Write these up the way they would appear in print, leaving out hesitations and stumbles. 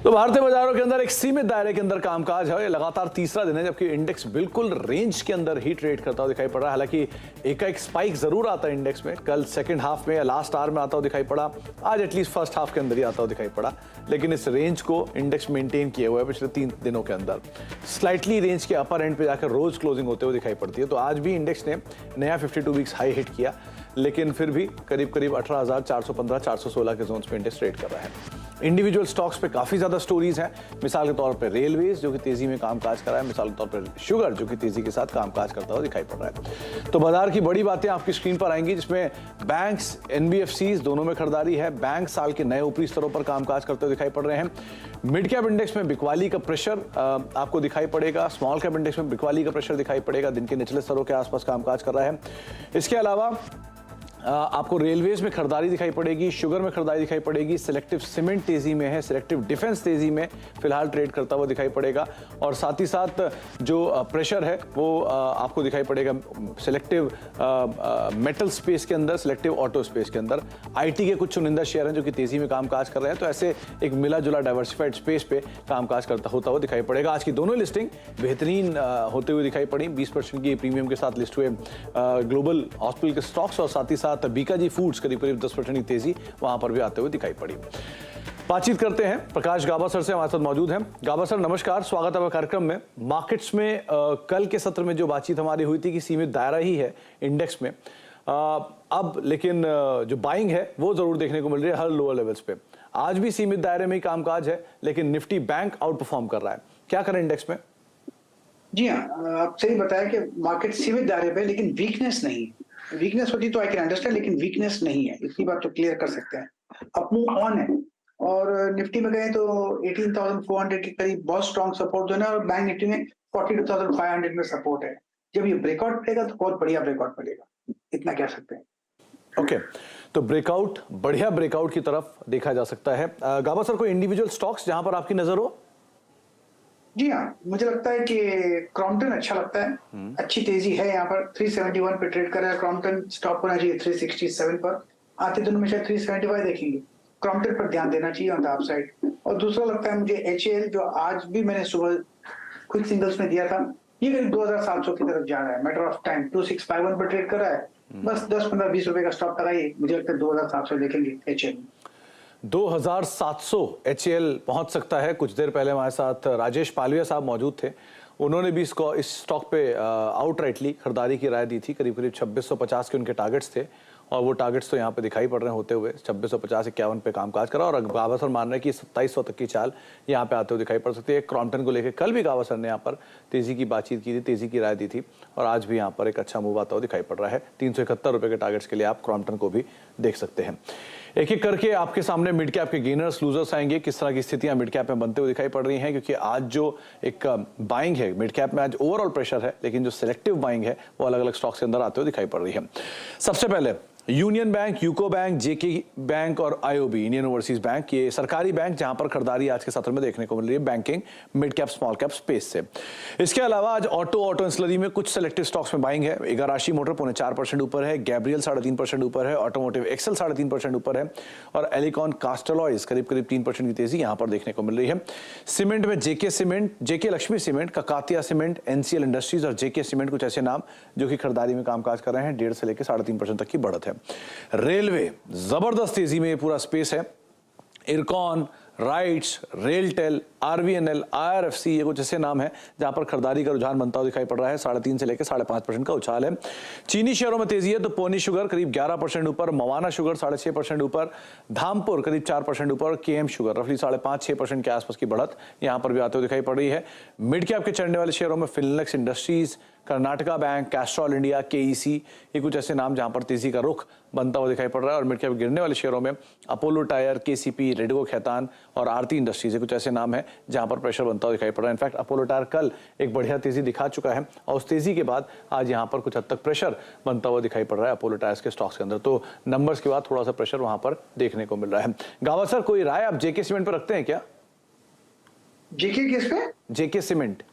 तो भारतीय बाजारों के अंदर एक सीमित दायरे के अंदर कामकाज है। लगातार तीसरा दिन है जबकि इंडेक्स बिल्कुल रेंज के अंदर ही ट्रेड करता हुआ दिखाई पड़ रहा है। हालांकि एक स्पाइक जरूर आता है इंडेक्स में, कल सेकंड हाफ में या लास्ट आवर में आता हुआ दिखाई पड़ा, आज एटलीस्ट फर्स्ट हाफ के अंदर ही आता हुआ दिखाई पड़ा। लेकिन इस रेंज को इंडेक्स मेंटेन किए हुए है पिछले 3 दिनों के अंदर। स्लाइटली रेंज के अपर एंड पे जाकर रोज क्लोजिंग होते हुए दिखाई पड़ती है। तो आज भी इंडेक्स ने नया 52 वीक्स हाई हिट किया, लेकिन फिर भी करीब करीब 18,415 416 के जोन्स पे इंडेक्स ट्रेड कर रहा है। इंडिविजुअल स्टॉक्स पे काफी ज्यादा स्टोरीज हैं। मिसाल के तौर पे रेलवेज जो कि तेजी में कामकाज कर रहा है, मिसाल के तौर पे शुगर जो कि तेजी के साथ कामकाज करता हुआ दिखाई पड़ रहा है। तो बाजार की बड़ी बातें आपकी स्क्रीन पर आएंगी, जिसमें बैंक्स, एनबीएफसीज दोनों में खरीदारी है। बैंक साल के नए ऊपरी स्तरों पर कामकाज करते हुए दिखाई पड़ रहे हैं। मिड कैप इंडेक्स में बिकवाली का प्रेशर आपको दिखाई पड़ेगा। स्मॉल कैप इंडेक्स में बिकवाली का प्रेशर दिखाई पड़ेगा, दिन के निचले स्तरों के आसपास कामकाज कर रहा है। इसके अलावा आपको रेलवेज में खरीदारी दिखाई पड़ेगी, शुगर में खरीदारी दिखाई पड़ेगी, सिलेक्टिव सीमेंट तेजी में है, सिलेक्टिव डिफेंस तेजी में फिलहाल ट्रेड करता हुआ दिखाई पड़ेगा। और साथ ही साथ जो प्रेशर है वो आपको दिखाई पड़ेगा सिलेक्टिव मेटल स्पेस के अंदर, सिलेक्टिव ऑटो स्पेस के अंदर। आईटी के कुछ चुनिंदा शेयर हैं जो कि तेजी में कामकाज कर रहे हैं। तो ऐसे एक मिला जुला डाइवर्सिफाइड स्पेस पे कामकाज होता हुआ दिखाई पड़ेगा। आज की दोनों लिस्टिंग बेहतरीन होते हुए दिखाई पड़ी। 20% की प्रीमियम के साथ लिस्ट हुए ग्लोबल हॉस्पिटल के स्टॉक्स और साथ ही साथ बीकाजी फूड्स करीब करीब 10% की तेजी वहां पर भी आते हुए दिखाई पड़ी। बातचीत करते हैं, प्रकाश गाबा सर से हमारे साथ मौजूद हैं। गाबा सर नमस्कार, स्वागत है कार्यक्रम में। मार्केट्स में कल के सत्र में जो बातचीत हमारी हुई थी कि सीमित दायरा ही है इंडेक्स में, अब लेकिन जो बाइंग है वो जरूर देखने को मिल रही है हर लोअर लेवल्स पे। आज भी सीमित दायरे में ही कामकाज है, लेकिन निफ्टी बैंक आउट परफॉर्म कर रहा है। क्या करें इंडेक्स में? जी हाँ, आप सही बताया कि मार्केट सीमित दायरे पे, लेकिन वीकनेस नहीं। वीकनेस होती तो आई कैन अंडरस्टैंड, लेकिन वीकनेस नहीं है, इतनी बात तो क्लियर कर सकते हैं। अप मूव ऑन है और निफ्टी में गए तो 18,400 के करीब बहुत स्ट्रॉन्ग सपोर्ट जो है, और बैंक निफ्टी में 42,500 में सपोर्ट है। जब ये ब्रेकआउट मिलेगा तो बहुत बढ़िया ब्रेकआउट मिलेगा, इतना कह सकते हैं। ओके, तो ब्रेकआउट, बढ़िया ब्रेकआउट की तरफ देखा जा सकता है। गाबा सर, कोई इंडिविजुअल स्टॉक्स जहां पर आपकी नजर हो? जी हाँ, मुझे लगता है कि क्रॉम्पटन अच्छा लगता है। अच्छी तेजी है यहाँ पर, 371 पे ट्रेड कर रहा है क्रॉम्पटन। स्टॉप होना चाहिए 367 पर। आते दिनों में शायद 375 देखेंगे। क्रॉम्पटन पर ध्यान देना चाहिए ऑन द अपसाइड। और दूसरा लगता है मुझे एचएएल, जो आज भी मैंने सुबह क्विक सिंगल्स में दिया था, ये करीब 2700 की तरफ जा रहा है। मैटर ऑफ टाइम 2651 पर ट्रेड कर रहा है। बस 10, 15, 20 रुपए का स्टॉप लगाइए, मुझे लगता है 2700 देखेंगे एचएएल। 2700 एचएएल पहुंच सकता है। कुछ देर पहले हमारे साथ राजेश पालविया साहब मौजूद थे, उन्होंने भी इस स्टॉक पे आउटराइटली खरीदारी की राय दी थी। करीब करीब 2650 के उनके टारगेट्स थे और वो टारगेट्स तो यहाँ पे दिखाई पड़ रहे होते हुए 2650-51 पे कामकाज करा। और गाबा सर मान रहे हैं कि 2700 तक की चाल यहाँ पे आते हुए दिखाई पड़ सकती है। क्रॉम्पटन को लेकर कल भी गाबा सर ने यहाँ पर तेजी की बातचीत की थी, तेजी की राय दी थी, और आज भी यहाँ पर एक अच्छा मूव आता हुआ दिखाई पड़ रहा है। 371 रुपए के टारगेट्स के लिए आप क्रॉम्पटन को भी देख सकते हैं। एक एक करके आपके सामने मिड कैप के गेनर्स लूजर्स आएंगे, किस तरह की स्थितियां मिड कैप में बनते हुए दिखाई पड़ रही हैं, क्योंकि आज जो एक बाइंग है मिड कैप में, आज ओवरऑल प्रेशर है, लेकिन जो सिलेक्टिव बाइंग है वो अलग अलग स्टॉक्स के अंदर आते हुए दिखाई पड़ रही है। सबसे पहले यूनियन बैंक, यूको बैंक, जेके बैंक और आईओबी, इंडियन ओवरसीज बैंक, ये सरकारी बैंक जहां पर खरीदारी आज के सत्र में देखने को मिल रही है banking, mid cap, small cap space से। इसके अलावा आज ऑटो इंसलरी में कुछ सेलेक्टिव स्टॉक्स में बाइंग है। इगाराशी मोटर 4.25% ऊपर है, गैब्रियल 3.5% ऊपर है, ऑटोमोटिव एक्सेल 3.5% ऊपर है, और एलिकॉन कास्टलॉयज करीब करीब 3% की तेजी यहां पर देखने को मिल रही है। सीमेंट में JK cement, JK Lakshmi cement, Kakatiya cement, NCL industries और जेके सीमेंट कुछ ऐसे नाम जो कि खरीदारी में कामकाज कर रहे हैं। 1.5 से लेकर 3.5% तक की बढ़त है। रेलवे जबरदस्त तेजी में पूरा स्पेस है। IRCON, rights, RailTel, RVNL, IRFC, ये कुछ ऐसे नाम है जहां पर खरीदारी का रुझान बनता हुआ दिखाई पड़ रहा है। 3.5 से लेकर 5.5% का उछाल है। चीनी शेयरों में तेजी है तो पोनी शुगर करीब 11% ऊपर, मवाना शुगर 6.5% ऊपर, धामपुर करीब 4% ऊपर, केएम शुगर रफली 5.5-6% के आसपास की बढ़त यहां पर भी आते हुए दिखाई पड़ रही है। मिड कैप के चढ़ने वाले शेयरों में Finolex industries, Karnataka bank, Castrol India, KEC, ये कुछ ऐसे नाम जहां पर तेजी का रुख बनता हुआ दिखाई पड़ रहा है। और मिड कैप गिरने वाले शेयरों में अपोलो टायर, केसीपी, रेडगो खैतान और आरती इंडस्ट्रीज, कुछ ऐसे नाम है जहां पर प्रेशर बनता हुआ दिखाई पड़ रहा है। इनफैक्ट अपोलो टायर कल एक बढ़िया तेजी दिखा चुका है और उस तेजी के बाद आज यहां पर कुछ हद तक प्रेशर बनता हुआ दिखाई पड़ रहा है अपोलो टायर्स के स्टॉक्स के अंदर। तो नंबर्स के बाद थोड़ा सा प्रेशर वहां पर देखने को मिल रहा है। गावा सर, कोई राय आप जेके सीमेंट पर रखते हैं क्या? जेके किस पे? जेके सीमेंट।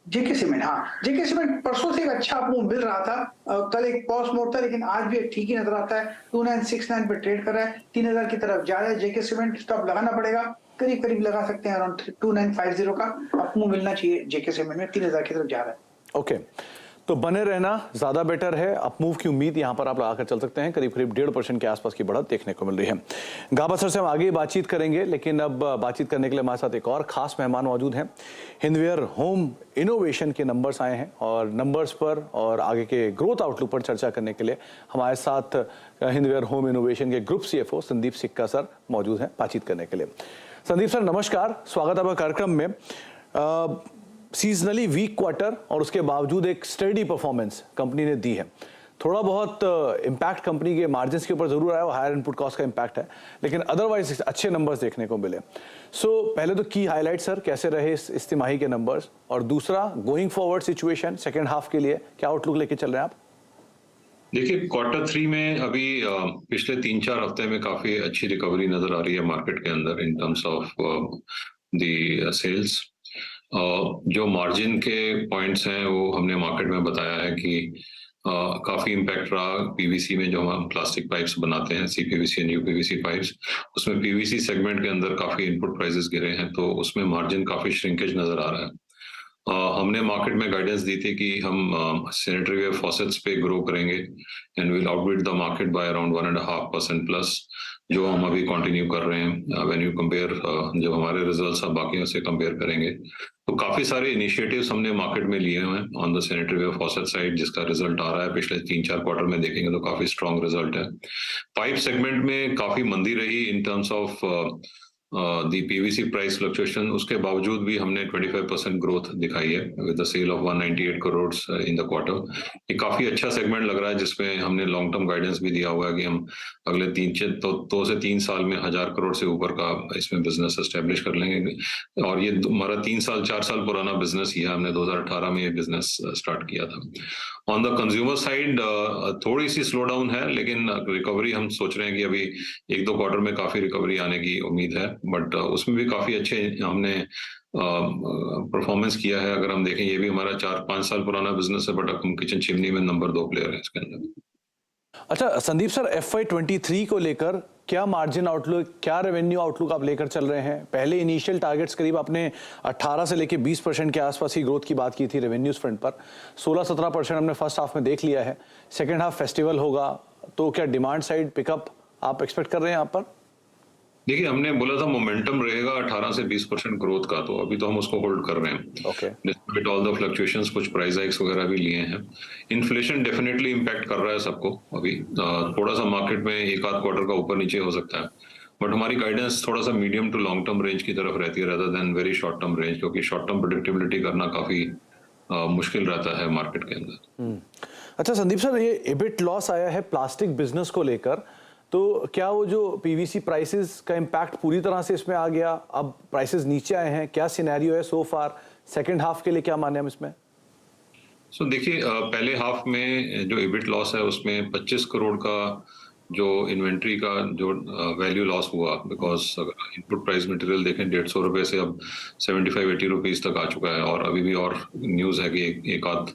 जेके सीमेंट, हाँ, जेके सीमेंट परसों से एक अच्छा मूव मिल रहा था। कल एक पॉज मोड था, लेकिन आज भी एक ठीक ही नजर आता है। 2969 पे ट्रेड कर रहा है, 3000 की तरफ जा रहा है। जेके सीमेंट स्टॉप लगाना पड़ेगा करीब करीब लगा सकते हैं अराउंड 2950 का अपमूव मिलना चाहिए जेके सेगमेंट में, 3000 की तरफ जा रहा है। ओके, तो बने रहना ज्यादा बेटर है। अपमूव की उम्मीद यहां पर आप लगाकर चल सकते हैं। करीब करीब 1.5% के आसपास की बढ़त देखने को मिल रही है। गाबा सर से हम आगे बातचीत करेंगे, लेकिन अब बातचीत करने के लिए हमारे साथ एक और खास मेहमान मौजूद हैं। हिंदवेयर होम इनोवेशन के नंबर्स आए हैं और नंबर्स पर और आगे के ग्रोथ आउटलुक पर चर्चा करने के लिए हमारे साथ हिंदवेयर होम इनोवेशन के ग्रुप CFO संदीप सिक्का सर मौजूद हैं बातचीत करने के लिए। संदीप सर नमस्कार, स्वागत है आपका कार्यक्रम में। सीजनली वीक क्वार्टर और उसके बावजूद एक स्टडी परफॉर्मेंस कंपनी ने दी है। थोड़ा बहुत इम्पैक्ट कंपनी के मार्जिन्स के ऊपर जरूर आया, वो हायर इनपुट कॉस्ट का इम्पैक्ट है, लेकिन अदरवाइज अच्छे नंबर्स देखने को मिले। पहले तो की हाईलाइट सर, कैसे रहे इस तिमाही के नंबर्स, और दूसरा going forward situation second half के लिए क्या आउटलुक लेके चल रहे हैं आप? देखिए, क्वार्टर 3 में अभी पिछले 3-4 हफ्ते में काफी अच्छी रिकवरी नजर आ रही है मार्केट के अंदर in terms of the sales. जो मार्जिन के पॉइंट्स हैं वो हमने मार्केट में बताया है कि काफी इम्पैक्ट रहा पीवीसी में, जो हम प्लास्टिक पाइप्स बनाते हैं, CPVC एंड UPVC पाइप्स, उसमें पीवीसी सेगमेंट के अंदर काफी इनपुट प्राइसेस गिरे हैं, तो उसमें मार्जिन काफी श्रिंकेज नजर आ रहा है। हमने मार्केट में गाइडेंस दी थी कि हम सैनिटरी वेयर फॉसेट्स पे ग्रो करेंगे and will outbeat the market by around 1.5% plus, जो हम अभी कंटिन्यू कर रहे हैं। व्हेन यू कंपेयर जो हमारे रिजल्ट्स आप बाकियों से कंपेयर करेंगे, तो काफी सारे इनिशिएटिव्स हमने मार्केट में लिए हुए हैं on the sanitary ware faucet side, जिसका रिजल्ट आ रहा है। पिछले 3-4 क्वार्टर में देखेंगे तो काफी स्ट्रॉन्ग रिजल्ट है। पाइप सेगमेंट में काफी मंदी रही in terms of the PVC price fluctuation, उसके बावजूद भी हमने 25% ग्रोथ दिखाई है with the sale of 198 crore in the quarter. ये काफी अच्छा सेगमेंट लग रहा है, जिसमें हमने लॉन्ग टर्म गाइडेंस भी दिया हुआ है कि हम अगले 2 से 3 साल में 1000 करोड़ से ऊपर का इसमें बिजनेस एस्टेब्लिश कर लेंगे। और ये हमारा 4 साल पुराना बिजनेस ही है, हमने 2018 में ये बिजनेस स्टार्ट किया था। ऑन द कंज्यूमर साइड थोड़ी सी स्लो डाउन है, लेकिन रिकवरी हम सोच रहे हैं कि अभी 1-2 क्वार्टर में काफी रिकवरी आने की उम्मीद है, बट उसमें भी काफी अच्छे हमने परफॉर्मेंस किया है। अगर हम देखें, ये भी हमारा 4-5 साल पुराना बिजनेस है, बट हम किचन चिमनी में नंबर 2 प्लेयर है इसके अंदर। अच्छा संदीप सर, FY23 को लेकर क्या मार्जिन आउटलुक, क्या रेवेन्यू आउटलुक आप लेकर चल रहे हैं? पहले इनिशियल टारगेट्स करीब आपने 18 से लेकर 20% के आसपास ही ग्रोथ की बात की थी रेवेन्यूज फ्रंट पर। 16-17% हमने फर्स्ट हाफ में देख लिया है। सेकेंड हाफ फेस्टिवल होगा, तो क्या डिमांड साइड पिकअप आप एक्सपेक्ट कर रहे हैं यहाँ पर? देखिए, हमने बोला था मोमेंटम रहेगा 18 से 20% ग्रोथ का, तो अभी तो हम उसको होल्ड कर रहे हैं। Okay, despite all the fluctuations, कुछ प्राइस हाइक्स वगैरह भी लिए हैं। इन्फ्लेशन डेफिनेटली इम्पैक्ट कर रहा है सबको। अभी थोड़ा सा मार्केट में 1-8 क्वार्टर का ऊपर नीचे हो सकता है, बट हमारी गाइडेंस थोड़ा सा medium to long term range की तरफ रहती है rather than very short term range, क्योंकि शॉर्ट टर्म प्रेडिक्टेबिलिटी करना काफी मुश्किल रहता है मार्केट के अंदर। अच्छा संदीप सर, ये एबिट लॉस आया है प्लास्टिक बिजनेस को लेकर, तो क्या वो जो पीवीसी प्राइसेस का इम्पैक्ट पूरी तरह से इसमें आ गया? अब प्राइसेस नीचे आए हैं, क्या सिनेरियो है सो फार? सेकंड हाफ के लिए क्या माने हम इसमें? देखिए, पहले हाफ में जो एबिट लॉस है उसमें 25 करोड़ का जो इन्वेंट्री का जो वैल्यू लॉस हुआ, बिकॉज अगर इनपुट प्राइस मटेरियल देखें 150 रुपए से अब 75-80 रुपीज तक आ चुका है, और अभी भी और न्यूज है कि 1-8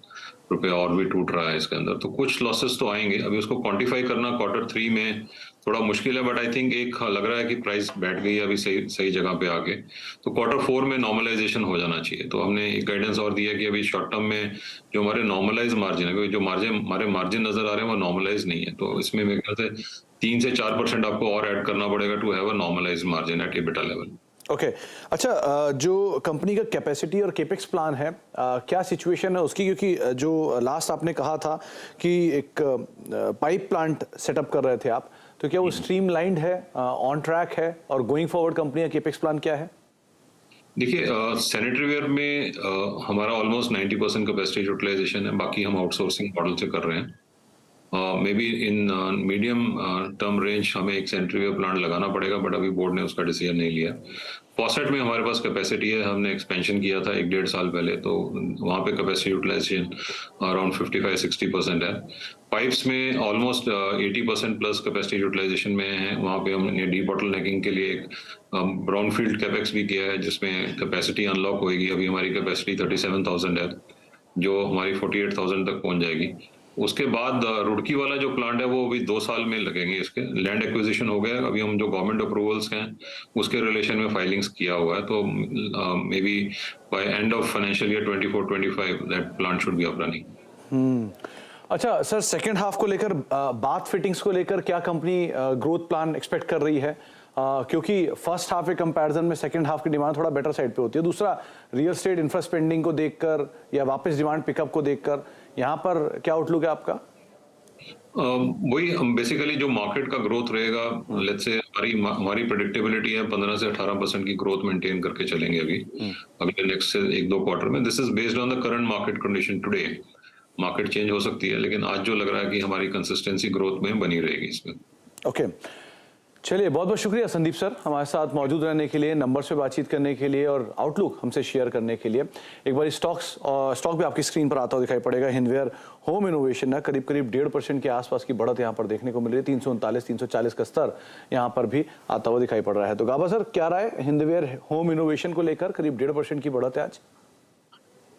रुपए और भी टूट रहा है इसके अंदर, तो कुछ लॉसेस तो आएंगे। अभी उसको क्वांटिफाई करना क्वार्टर 3 में थोड़ा मुश्किल है, बट आई थिंक एक लग रहा है कि प्राइस बैठ गई है अभी सही जगह पे आके, तो क्वार्टर 4 में नॉर्मलाइजेशन हो जाना चाहिए। तो हमने एक गाइडेंस और दी है कि अभी शॉर्ट टर्म में जो हमारे नॉर्मलाइज मार्जिन है, क्योंकि जो हमारे मार्जिन नजर आ रहे हैं वो नॉर्मलाइज नहीं है, तो इसमें मेरे ख्याल से 3 से 4% आपको और ऐड करना पड़ेगा to have a normalise margin at EBITDA level. Okay, अच्छा जो कंपनी का कैपेसिटी और केपेक्स प्लान है, क्या सिचुएशन है उसकी? क्योंकि जो लास्ट आपने कहा था कि एक पाइप प्लांट सेटअप कर रहे थे आप, तो क्या वो स्ट्रीमलाइंड है, ऑन ट्रैक है, और गोइंग फॉरवर्ड कंपनी का केपेक्स प्लान क्या है? देखिए, सैनिटरी वेयर में हमारा ऑलमोस्ट 90% कैपेसिटी यूटिलाइजेशन है, बाकी हम आउटसोर्सिंग मॉडल से कर रहे हैं। May be in medium term range हमें एक सैनिटरी वेयर प्लांट लगाना पड़ेगा, बट अभी बोर्ड ने उसका डिसीजन नहीं लिया। फॉसेट में हमारे पास कैपेसिटी है, हमने एक्सपेंशन किया था 1-1.5 साल पहले, तो वहाँ पे कैपेसिटी यूटिलाइजेशन अराउंड 55-60% है। पाइप्स में ऑलमोस्ट 80% प्लस कैपेसिटी यूटिलाइजेशन में है। वहाँ पे हमने डी बॉटलनेकिंग के लिए एक ब्राउनफील्ड कैपेक्स भी किया है, जिसमें कैपेसिटी अनलॉक होगी। अभी हमारी कैपेसिटी 37,000 है, जो हमारी 48,000 तक पहुंच जाएगी। उसके बाद रुड़की वाला जो प्लांट है वो अभी 2 साल में लगेंगे। इसके लैंड एक्विजिशन हो गया, अभी हम जो गवर्नमेंट अप्रूवल्स हैं उसके रिलेशन में फाइलिंग्स किया हुआ है, तो maybe by end of financial year 24-25 that plant should be up running. अच्छा सर, सेकंड हाफ को लेकर, बाथ फिटिंग्स को लेकर क्या कंपनी ग्रोथ प्लान एक्सपेक्ट कर रही है? क्योंकि फर्स्ट हाफ के कंपैरिजन में सेकंड हाफ की डिमांड थोड़ा बेटर साइड पे होती है। दूसरा, रियल एस्टेट इंफ्रा स्पेंडिंग को देखकर या वापस डिमांड पिकअप को देखकर यहाँ पर क्या आउटलुक है आपका? वही बेसिकली जो मार्केट का ग्रोथ रहेगा, लेट्स से हमारी प्रेडिक्टेबिलिटी है 15 से 18% की ग्रोथ मेंटेन करके चलेंगे अभी अगले नेक्स्ट 1-2 क्वार्टर में। This is based on the current market condition today. Market change हो सकती है, लेकिन आज जो लग रहा है कि हमारी कंसिस्टेंसी ग्रोथ में बनी रहेगी इसमें। ओके, चलिए, बहुत बहुत शुक्रिया संदीप सर हमारे साथ मौजूद रहने के लिए, नंबर्स पे बातचीत करने के लिए और आउटलुक हमसे शेयर करने के लिए। एक बार स्टॉक भी आपकी स्क्रीन पर आता हुआ दिखाई पड़ेगा। हिंदवेयर होम इनोवेशन है, करीब 1.5% के आसपास की बढ़त यहाँ पर देखने को मिल रही है। 339-340 का स्तर यहाँ पर भी आता हुआ दिखाई पड़ रहा है। तो गाबा सर, क्या राय हिंदवेयर होम इनोवेशन को लेकर? करीब 1.5% की बढ़त है आज।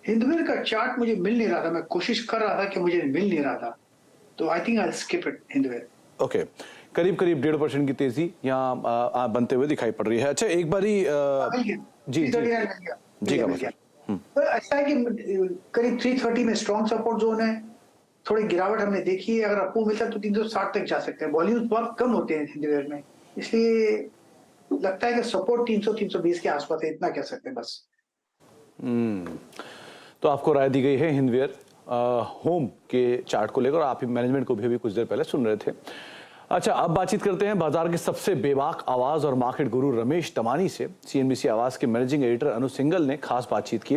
हिंदवेयर का चार्ट मुझे मिल नहीं रहा था, मैं कोशिश कर रहा था कि मुझे मिल नहीं रहा था, तो I think I skip it Hindware. Okay, करीब 1.5% की तेजी यहाँ बनते हुए दिखाई पड़ रही है। अच्छा, एक बारी जी ऐसा है कि करीब 330 में स्ट्रॉन्ग सपोर्ट जोन है, थोड़ी गिरावट हमने देखी है। अगर अप्रूव मिलता तो 360 तक जा सकते हैं। वॉल्यूम्स बहुत कम होते हैं हिंदवेयर में, इसलिए लगता है कि सपोर्ट 300-320 के आसपास है, इतना कह सकते हैं बस। तो आपको राय दी गई है हिंदवेयर होम के चार्ट को लेकर, आप मैनेजमेंट को भी कुछ देर पहले सुन रहे थे। अच्छा, अब बातचीत करते हैं बाजार के सबसे बेबाक आवाज और मार्केट गुरु रमेश दमानी से। सीएनबीसी आवाज के मैनेजिंग एडिटर अनु सिंगल ने खास बातचीत की।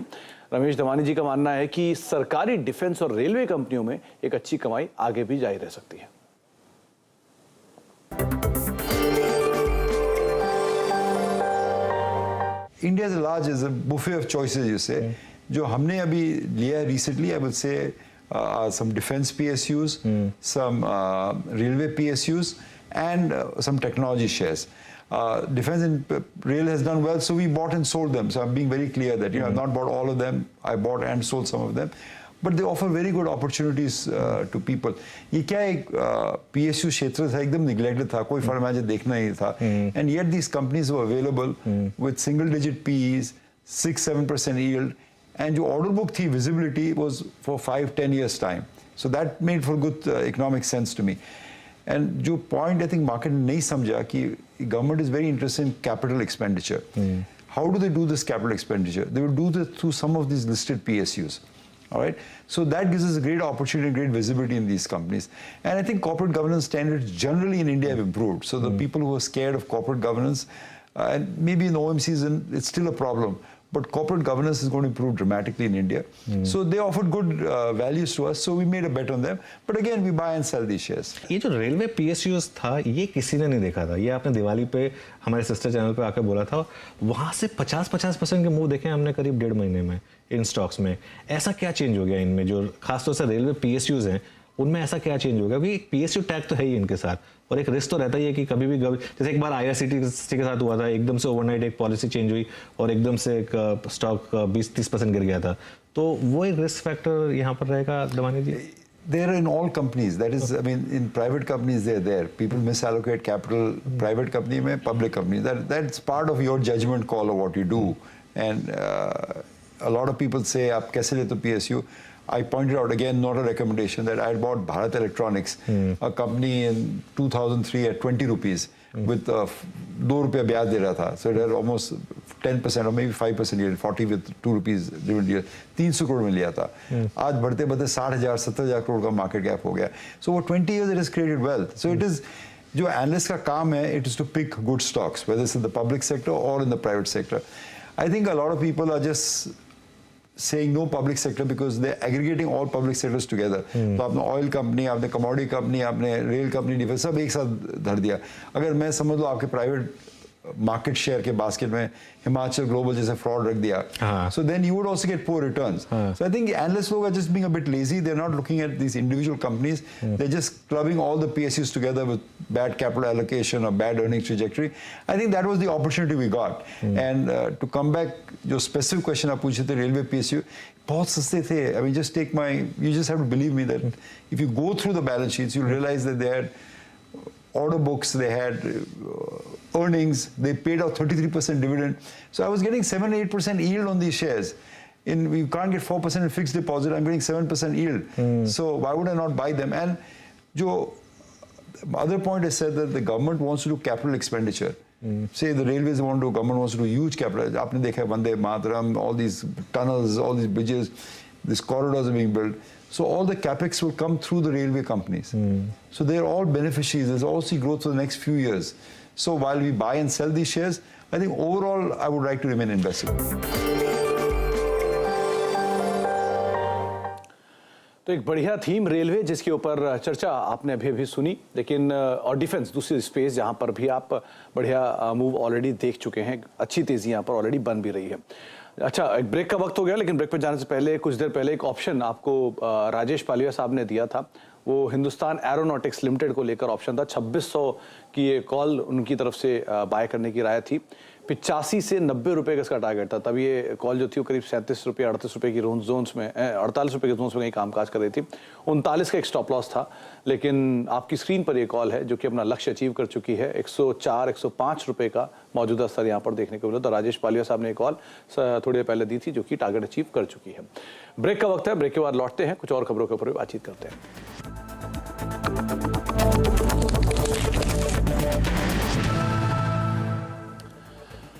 रमेश दमानी जी का मानना है कि सरकारी डिफेंस और रेलवे कंपनियों में एक अच्छी कमाई आगे भी जारी रह सकती है। India is large, is a buffet of choices, you say. जो हमने अभी लिया recently, I would say some defense PSUs, some railway PSUs, and some technology shares. Defense and rail has done well, so we bought and sold them. So I'm being very clear that I've not bought all of them. I bought and sold some of them. But they offer very good opportunities to people. ये क्या एक PSU क्षेत्र था, एकदम neglected था, कोई firm आज देखना ही था. And yet these companies were available with single-digit PEs, 6-7% yield, and जो order book थी, visibility was for 5-10 years time. So that made for good economic sense to me. And जो point I think market ने नहीं समझा कि government is very interested in capital expenditure. How do they do this capital expenditure? They will do this through some of these listed PSUs. All right, so that gives us a great opportunity and great visibility in these companies. And I think corporate governance standards generally in India have improved. So the people who are scared of corporate governance, and maybe in OMCs, it's still a problem, but corporate governance is going to improve dramatically in India. So they offered good values to us, so we made a bet on them. But again, we buy and sell these shares. ये जो railway PSUs था, ये किसी ने नहीं देखा था। ये आपने दिवाली पे हमारे सिस्टर चैनल पे आकर बोला था। वहाँ से 50% के मूव देखे हमने करीब 1.5 महीने में इन स्टॉक्स में। ऐसा क्या चेंज हो गया इनमें, जो खासतौर से रेलवे PSUs हैं, उनमें ऐसा क्या चेंज हो गया? क्योंकि एक PSU टैग तो है ही इनके साथ, और एक रिस्क तो रहता ही है कि कभी भी जैसे एक बार IRCTC के साथ हुआ था, एकदम से ओवरनाइट एक पॉलिसी चेंज हुई और एकदम से एक स्टॉक 20-30% गिर गया था। तो वो एक रिस्क फैक्टर यहाँ पर रहेगा दमानी जी? They're in all companies. That is, I mean, in private companies, they're there. People misallocate capital, private company में, public company. That's part of your judgment call of what you do. And a lot of people say, आप कैसे लेते हो PSU? I pointed out again, not a recommendation, that I had bought Bharat Electronics, a company in 2003 at 20 rupees with 2 रुपया ब्याज दे रहा था. So it had almost 10% or maybe 5% yield, 40 with 2 rupees dividend yield. 300 crore में लिया था. आज बढ़ते बढ़ते 60,000-70,000 करोड़ का मार्केट गैप हो गया. So for 20 years it has created wealth. So it is, जो एनालिस्ट का काम है, it is to pick good stocks, whether it's in the public sector or in the private sector. I think a lot of people are just saying no public sector because they're aggregating all public sectors together. तो आपने oil company, आपने commodity company, आपने rail company, defence सब एक साथ धर दिया. अगर मैं समझ लो आपके प्राइवेट मार्केट शेयर के बास्केट में हिमाचल ग्लोबल जैसे फ्रॉड रख दिया, so then you would also get poor returns. So I think analyst लोग are just being a bit lazy. They are not looking at these individual companies. They are just clubbing all the PSUs together with bad capital allocation और bad earnings trajectory. I think that was the opportunity we got. And to come back, जो specific question आप पूछे थे railway PSU, बहुत सस्ते थे. I mean, just take my, you just have to believe me that if you go through the balance sheets, you'll realize that they had order books, they had earnings, they paid out 33% dividend. So I was getting 7-8% yield on these shares. You can't get 4% in fixed deposit, I'm getting 7% yield. So why would I not buy them? And the other point I said that the government wants to do capital expenditure. Say the railways want to, government wants to do huge capital. आपने देखा Vande Mataram, all these tunnels, all these bridges, these corridors are being built. So all the capex will come through the railway companies. So they're all beneficiaries. There's also growth for the next few years. So while we buy and sell these shares, I think overall I would like to remain invested. तो एक बढ़िया theme railway जिसके ऊपर चर्चा आपने अभी सुनी, लेकिन और डिफेंस दूसरी स्पेस जहां पर भी आप बढ़िया मूव ऑलरेडी देख चुके हैं. अच्छी तेजी यहां पर ऑलरेडी बन भी रही है. अच्छा, एक ब्रेक का वक्त हो गया, लेकिन ब्रेक पर जाने से पहले कुछ देर पहले एक ऑप्शन आपको राजेश पालिया साहब ने दिया था. वो हिंदुस्तान एरोनॉटिक्स लिमिटेड को लेकर ऑप्शन था. 2600 की ये कॉल उनकी तरफ से बाय करने की राय थी. 85 से 90 रुपए का इसका टारगेट था. तब ये कॉल जो थी वो करीब 37 रुपये 38 रुपए की जोन्स में 48 रुपए के जोन्स में कहीं कामकाज कर रही थी. 39 का एक स्टॉप लॉस था. लेकिन आपकी स्क्रीन पर ये कॉल है जो कि अपना लक्ष्य अचीव कर चुकी है. 104-105 रुपए का मौजूदा स्तर यहाँ पर देखने को मिला. तो राजेश पालिया साहब ने कॉल थोड़ी देर पहले दी थी जो कि टारगेट अचीव कर चुकी है. ब्रेक का वक्त है. ब्रेक के बाद लौटते हैं, कुछ और खबरों के ऊपर बातचीत करते हैं.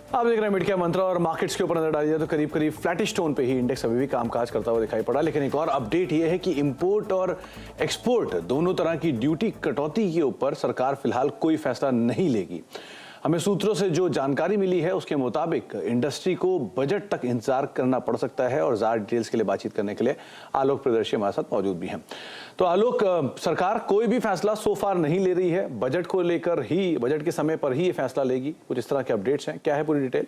आप देख रहे हैं मिड कैप मंत्रा और मार्केट्स के ऊपर नजर डाली जाए तो करीब करीब फ्लैटिश टोन पे ही इंडेक्स अभी भी कामकाज करता हुआ दिखाई पड़ा. लेकिन एक और अपडेट ये है कि इंपोर्ट और एक्सपोर्ट दोनों तरह की ड्यूटी कटौती के ऊपर सरकार फिलहाल कोई फैसला नहीं लेगी. हमें सूत्रों से जो जानकारी मिली है उसके मुताबिक इंडस्ट्री को बजट तक इंतजार करना पड़ सकता है. और ज़्यादा डिटेल्स के लिए बातचीत करने के लिए आलोक प्रियदर्शी हमारे साथ मौजूद भी हैं. तो आलोक, सरकार कोई भी फैसला सो फार नहीं ले रही है, बजट को लेकर ही, बजट के समय पर ही ये फैसला लेगी. कुछ इस तरह के अपडेट्स हैं, क्या है पूरी डिटेल?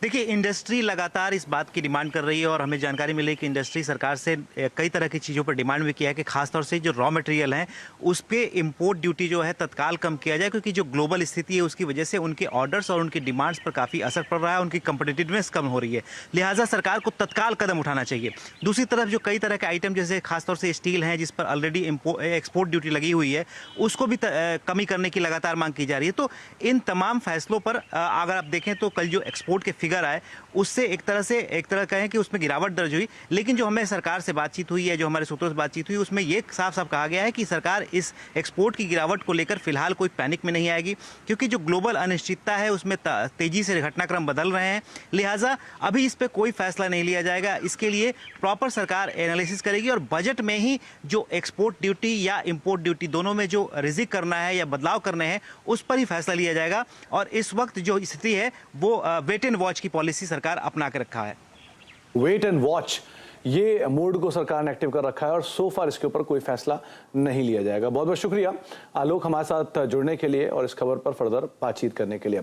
देखिए, इंडस्ट्री लगातार इस बात की डिमांड कर रही है और हमें जानकारी मिली कि इंडस्ट्री सरकार से कई तरह की चीज़ों पर डिमांड भी किया है कि खासतौर से जो रॉ मटेरियल हैं उस पर इम्पोर्ट ड्यूटी जो है तत्काल कम किया जाए, क्योंकि जो ग्लोबल स्थिति है उसकी वजह से उनके ऑर्डर्स और उनकी डिमांड्स पर काफ़ी असर पड़ रहा है, उनकी कंपिटिटिवनेस कम हो रही है. लिहाजा सरकार को तत्काल कदम उठाना चाहिए. दूसरी तरफ जो कई तरह के आइटम जैसे खासतौर से स्टील हैं जिस पर ऑलरेडी एक्सपोर्ट ड्यूटी लगी हुई है उसको भी कमी करने की लगातार मांग की जा रही है. तो इन तमाम फैसलों पर अगर आप देखें तो कल जो एक्सपोर्ट के फिगर आए उससे एक तरह कहें कि उसमें गिरावट दर्ज हुई. लेकिन जो हमें सरकार से बातचीत हुई है, जो हमारे सूत्रों से बातचीत हुई, उसमें ये साफ साफ कहा गया है कि सरकार इस एक्सपोर्ट की गिरावट को लेकर फिलहाल कोई पैनिक में नहीं आएगी, क्योंकि जो ग्लोबल अनिश्चितता है उसमें तेजी से घटनाक्रम बदल रहे हैं. लिहाजा अभी इस पर कोई फैसला नहीं लिया जाएगा. इसके लिए प्रॉपर सरकार एनालिसिस करेगी और बजट में ही जो एक्सपोर्ट ड्यूटी या इंपोर्ट ड्यूटी दोनों में जो रिजिक करना है या बदलाव करने हैं उस पर ही फैसला लिया जाएगा. और इस वक्त जो स्थिति है वो वेट एंड वॉच की पॉलिसी सरकार अपना के रखा है. वेट एंड वॉच, ये मोड को सरकार ने एक्टिव कर रखा है और सो फार इसके ऊपर कोई फैसला नहीं लिया जाएगा. बहुत बहुत शुक्रिया आलोक हमारे साथ जुड़ने के लिए और इस खबर पर फर्दर बातचीत करने के लिए.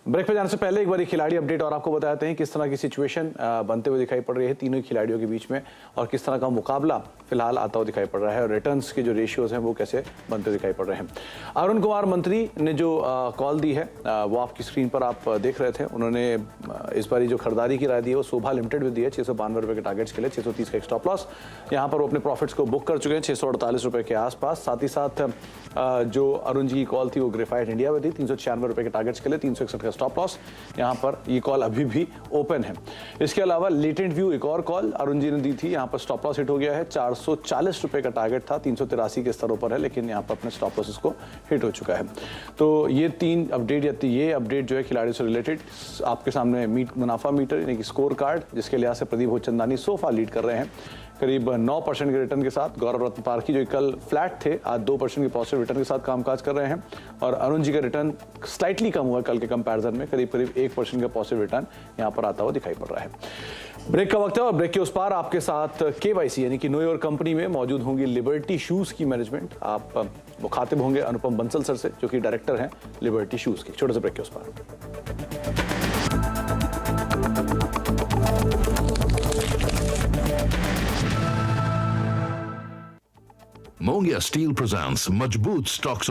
ब्रेक पे जाने से पहले एक बार खिलाड़ी अपडेट और आपको बताते हैं किस तरह की सिचुएशन बनते हुए दिखाई पड़ रही है तीनों खिलाड़ियों के बीच में और किस तरह का मुकाबला फिलहाल आता हुआ दिखाई पड़ रहा है और रिटर्न्स के जो रेशियोज हैं वो कैसे बनते दिखाई पड़ रहे हैं. अरुण कुमार मंत्री ने जो कॉल दी है वो आपकी स्क्रीन पर आप देख रहे थे. उन्होंने इस बार जो खरीदारी की राय दी है वो शोभा लिमिटेड में दी है 692 रुपये के टारगेट्स के लिए. 630 का एक स्टॉप लॉस. यहाँ पर वो अपने प्रॉफिट्स को बुक कर चुके हैं 648 रुपये के आसपास. साथ ही साथ जो अरुण जी की कॉल थी वो ग्रेफाइट इंडिया में थी 396 रुपये के टारगेट्स के लिए. 361 का स्टॉप लॉस. यहाँ पर ये कॉल अभी भी ओपन है. इसके अलावा लेटेंट व्यू एक और कॉल अरुण जी ने दी थी. यहाँ पर स्टॉप लॉस हिट हो गया है. 440 रुपये का टारगेट था 383 के स्तरों पर है, लेकिन यहाँ पर अपने स्टॉप लॉसेस को हिट हो चुका है. तो ये तीन अपडेट ये अपडेट जो है खिलाड़ियों से रिलेटेड आपके सामने मुनाफा मीटर यानी कि स्कोर कार्ड जिसके लिहाज से प्रदीप भोजचंदानी सोफा लीड कर रहे हैं करीब 9% के रिटर्न के साथ. गौरव रत्न पारखी जो कल फ्लैट थे आज 2% के पॉजिटिव रिटर्न के साथ कामकाज कर रहे हैं और अरुण जी का रिटर्न स्लाइटली कम हुआ कल के कंपैरिजन में. करीब 1% का पॉजिटिव रिटर्न यहाँ पर आता हुआ दिखाई पड़ रहा है. ब्रेक का वक्त है और ब्रेक के उस पार आपके साथ केवाईसी यानी कि नो योर कंपनी में मौजूद होंगी लिबर्टी शूज की मैनेजमेंट। आप मुखातिब होंगे अनुपम बंसल सर से, जो कि डायरेक्टर हैं लिबर्टी शूज के। छोटे से ब्रेक के उस पार। Mongia Steel presents Majboot Stocks